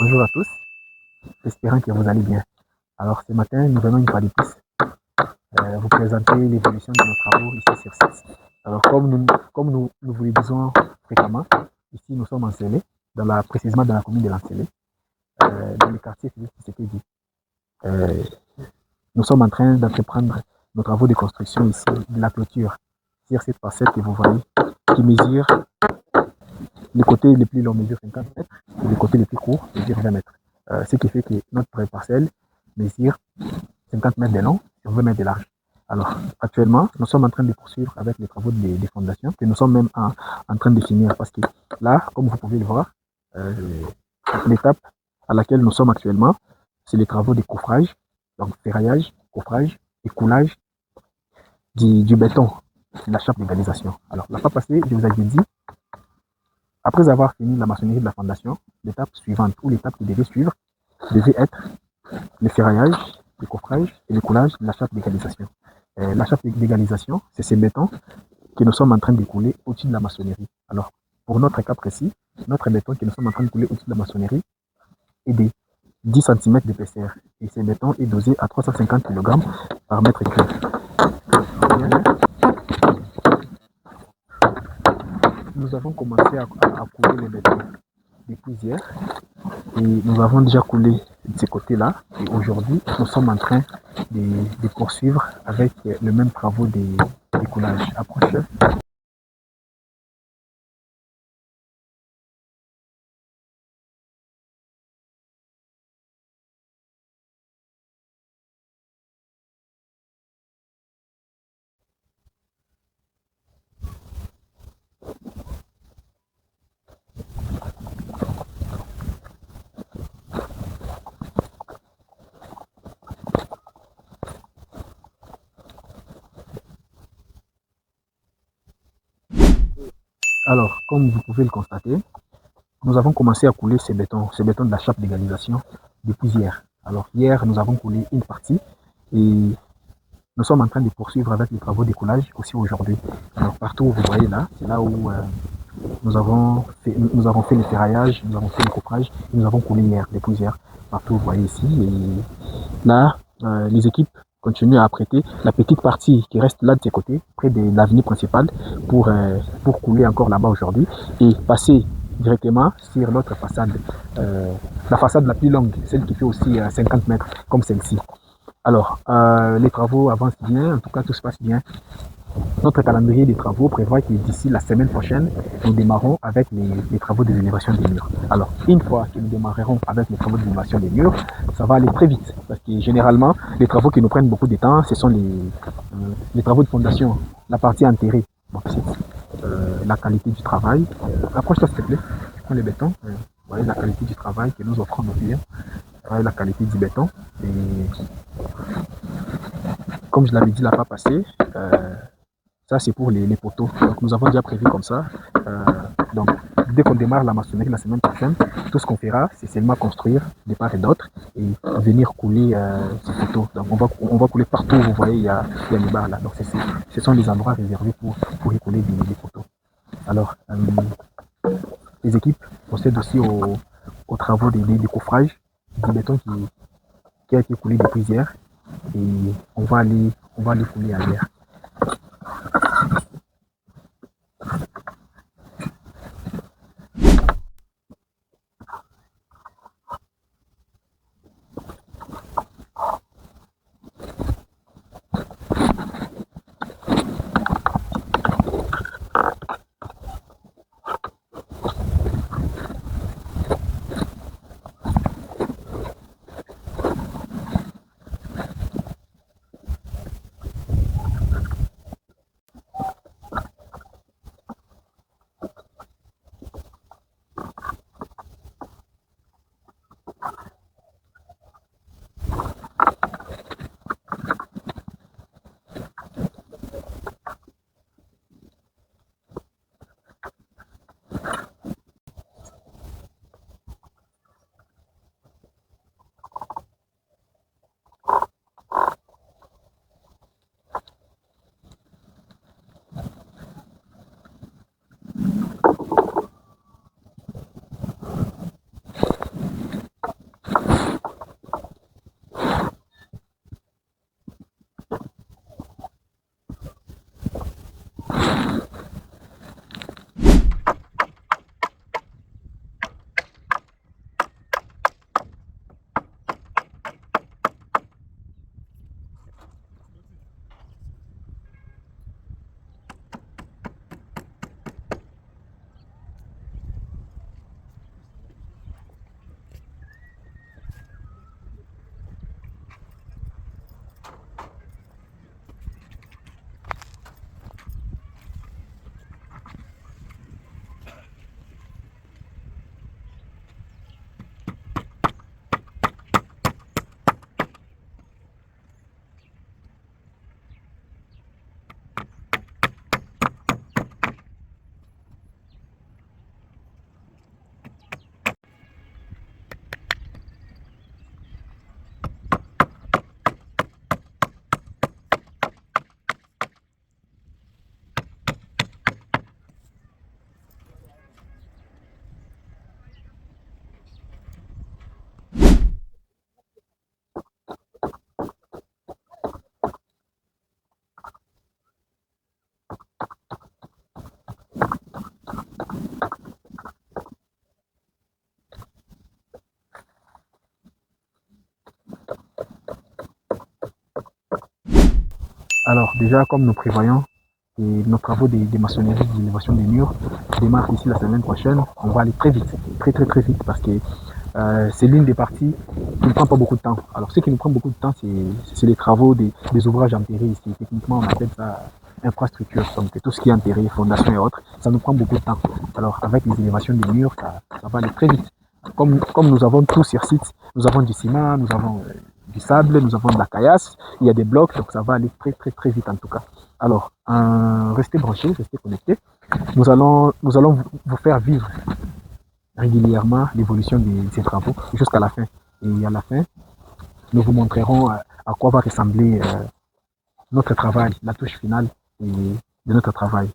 Bonjour à tous, espérant que vous allez bien. Alors ce matin, nous venons une fois de plus vous présenter l'évolution de nos travaux ici sur site. Alors comme nous vous le disons fréquemment, ici nous sommes en Célé, précisément dans la commune de l'Ancélé, dans le quartier Philippe Tshisekedi. Nous sommes en train d'entreprendre nos travaux de construction ici, de la clôture sur cette parcelle que vous voyez, qui mesure, le côté le plus long mesure 50 mètres et le côté le plus court mesure 20 mètres. Ce qui fait que notre parcelle mesure 50 mètres de long et 20 mètres de large. Alors, actuellement, nous sommes en train de poursuivre avec les travaux des fondations, que nous sommes même en train de finir, parce que là, comme vous pouvez le voir, l'étape à laquelle nous sommes actuellement, c'est les travaux de coffrage, donc ferraillage, coffrage et coulage du béton, de la chape d'égalisation. Alors, la fois passée, je vous avais dit, après avoir fini la maçonnerie de la fondation, l'étape suivante, ou l'étape qui devait suivre, devait être le ferraillage, le coffrage et le coulage de la chape d'égalisation. La chape d'égalisation, c'est ces bétons que nous sommes en train de couler au-dessus de la maçonnerie. Alors, pour notre cas précis, notre béton que nous sommes en train de couler au-dessus de la maçonnerie est de 10 cm d'épaisseur. Et ce béton est dosé à 350 kg par mètre cube. Nous avons commencé à couler les bétons depuis hier. Et nous avons déjà coulé de ces côtés-là. Et aujourd'hui, nous sommes en train de poursuivre avec le même travaux de coulage. Approche. Alors, comme vous pouvez le constater, nous avons commencé à couler ces bétons de la chape d'égalisation depuis hier. Alors, hier, nous avons coulé une partie et nous sommes en train de poursuivre avec les travaux de coulage aussi aujourd'hui. Alors, partout où vous voyez là, c'est là où nous avons fait le ferraillage, nous avons fait le coffrage, nous avons coulé hier, depuis hier, partout où vous voyez ici. Et là, les équipes continuent à apprêter la petite partie qui reste là de ces côtés, près de l'avenue principale, pour couler encore là-bas aujourd'hui et passer directement sur l'autre façade, la façade la plus longue, celle qui fait aussi 50 mètres, comme celle-ci. Alors, les travaux avancent bien, en tout cas tout se passe bien. Notre calendrier des travaux prévoit que d'ici la semaine prochaine, nous démarrons avec les travaux de l'élévation des murs. Alors, une fois que nous démarrerons avec les travaux de l'élévation des murs, ça va aller très vite. Parce que généralement, les travaux qui nous prennent beaucoup de temps, ce sont les travaux de fondation, la partie enterrée. Bon, la qualité du travail. Approche-toi s'il te plaît. Prends les bétons. Vous voyez la qualité du travail que nous offrons nos clients. La qualité du béton. Et comme je l'avais dit la fois passée, ça, c'est pour les poteaux. Donc, nous avons déjà prévu comme ça. Donc, dès qu'on démarre la maçonnerie la semaine prochaine, tout ce qu'on fera, c'est seulement construire de part et d'autre et venir couler ces poteaux. Donc, on va couler partout où vous voyez, il y a les barres là. Donc, ce sont les endroits réservés pour y couler des poteaux. Alors, les équipes procèdent aussi aux travaux des coffrages, du béton qui a été coulé depuis hier. Et on va aller couler à l'air. Alors déjà, comme nous prévoyons, et nos travaux de maçonnerie, d'élévation des murs démarrent d'ici la semaine prochaine, on va aller très vite, très vite, parce que c'est l'une des parties qui ne prend pas beaucoup de temps. Alors, ce qui nous prend beaucoup de temps, c'est les travaux des ouvrages enterrés ici. Techniquement, on appelle ça infrastructure, donc tout ce qui est enterré, fondation et autres, ça nous prend beaucoup de temps. Alors, avec les élévations des murs, ça va aller très vite. Comme nous avons tout sur site, nous avons du ciment, nous avons du sable, nous avons de la caillasse, il y a des blocs, donc ça va aller très vite en tout cas. Alors, restez branchés, restez connectés. Nous allons vous faire vivre régulièrement l'évolution de ces travaux jusqu'à la fin. Et à la fin, nous vous montrerons à quoi va ressembler notre travail, la touche finale de notre travail.